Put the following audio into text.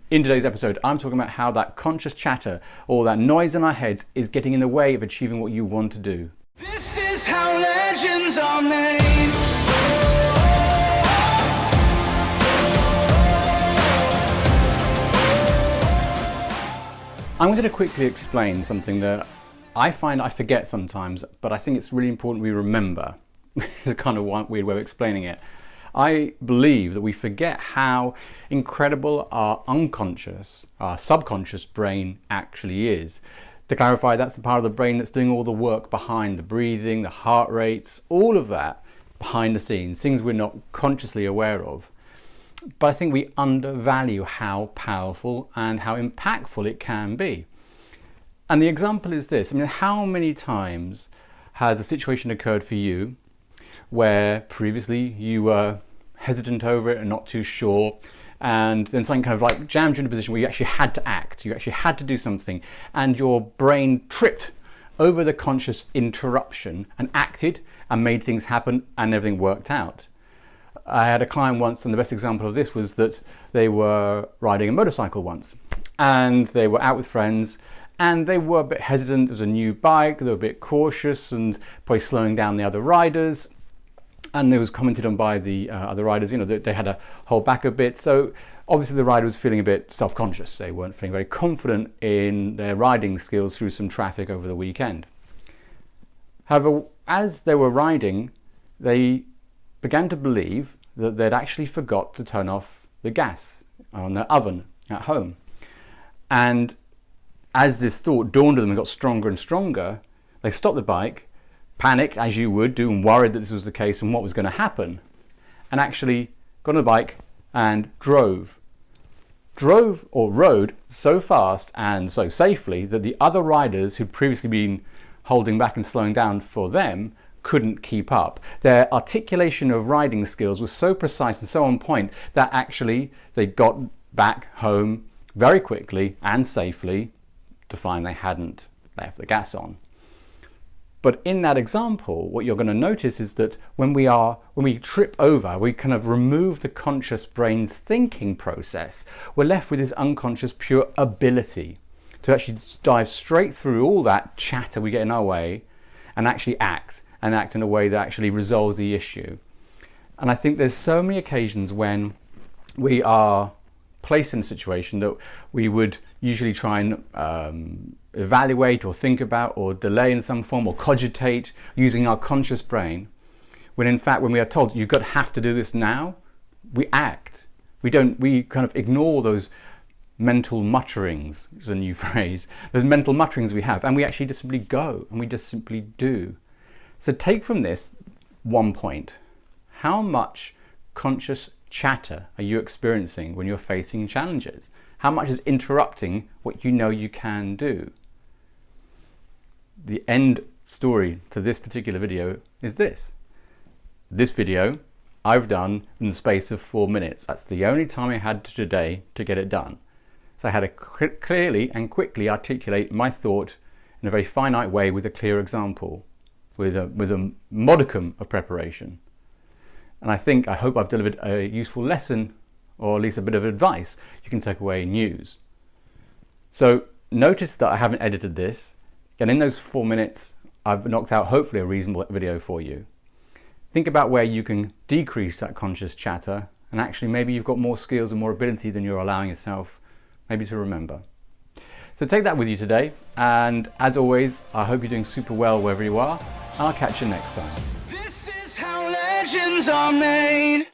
In today's episode, I'm talking about how that conscious chatter, or that noise in our heads, is getting in the way of achieving what you want to do. This is how legends are made. I'm going to quickly explain something that I find I forget sometimes, but I think it's really important we remember. It's a kind of weird way of explaining it. I believe that we forget how incredible our unconscious, our subconscious brain actually is. To clarify, that's the part of the brain that's doing all the work behind the breathing, the heart rates, all of that behind the scenes, things we're not consciously aware of. But I think we undervalue how powerful and how impactful it can be. And the example is this. I mean, how many times has a situation occurred for you where previously you were hesitant over it and not too sure, and then something kind of like jammed you in a position where you actually had to act, you actually had to do something, and your brain tripped over the conscious interruption and acted and made things happen and everything worked out. I had a client once, and the best example of this was that they were riding a motorcycle once, and they were out with friends, and they were a bit hesitant. It was a new bike, they were a bit cautious and probably slowing down the other riders. And it was commented on by the other riders, you know, that they had to hold back a bit. So obviously the rider was feeling a bit self-conscious. They weren't feeling very confident in their riding skills through some traffic over the weekend. However, as they were riding, they began to believe that they'd actually forgot to turn off the gas on their oven at home. And as this thought dawned on them and got stronger and stronger, they stopped the bike, panicked as you would do, and worried that this was the case and what was going to happen, and actually got on the bike and drove or rode so fast and so safely that the other riders who'd previously been holding back and slowing down for them couldn't keep up. Their articulation of riding skills was so precise and so on point that actually they got back home very quickly and safely to find they hadn't left the gas on. But in that example, what you're going to notice is that when we trip over, we kind of remove the conscious brain's thinking process. We're left with this unconscious pure ability to actually dive straight through all that chatter we get in our way and actually act in a way that actually resolves the issue. And I think there's so many occasions when we are placed in a situation that we would usually try and evaluate or think about or delay in some form or cogitate using our conscious brain, when in fact when we are told you've got to have to do this now, we act. We kind of ignore those mental mutterings, is a new phrase, those mental mutterings we have, and we actually just simply go and we just simply do. So take from this one point: how much conscious chatter are you experiencing when you're facing challenges? How much is interrupting what you know you can do? The end story to this particular video is this. This video I've done in the space of 4 minutes. That's the only time I had today to get it done. So I had to clearly and quickly articulate my thought in a very finite way with a clear example, with a modicum of preparation. And I hope I've delivered a useful lesson, or at least a bit of advice you can take away and use. So notice that I haven't edited this, and in those 4 minutes I've knocked out hopefully a reasonable video for you. Think about where you can decrease that conscious chatter, and actually maybe you've got more skills and more ability than you're allowing yourself maybe to remember. So take that with you today, and as always, I hope you're doing super well wherever you are, and I'll catch you next time. This is how legends are made.